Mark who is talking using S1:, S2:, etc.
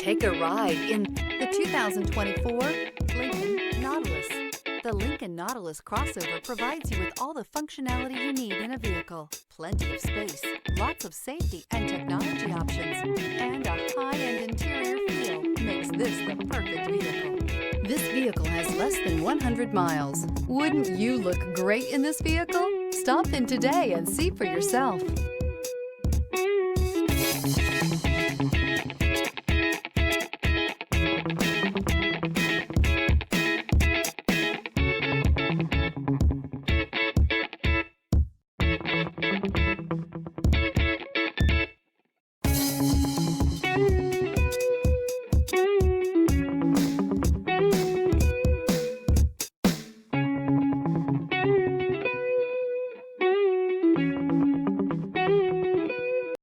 S1: Take a ride in the 2024 Lincoln Nautilus. The Lincoln Nautilus crossover provides you with all the functionality you need in a vehicle. Plenty of space, lots of safety and technology options, and a high-end interior feel makes this the perfect vehicle. This vehicle has less than 100 miles. Wouldn't you look great in this vehicle? Stop in today and see for yourself.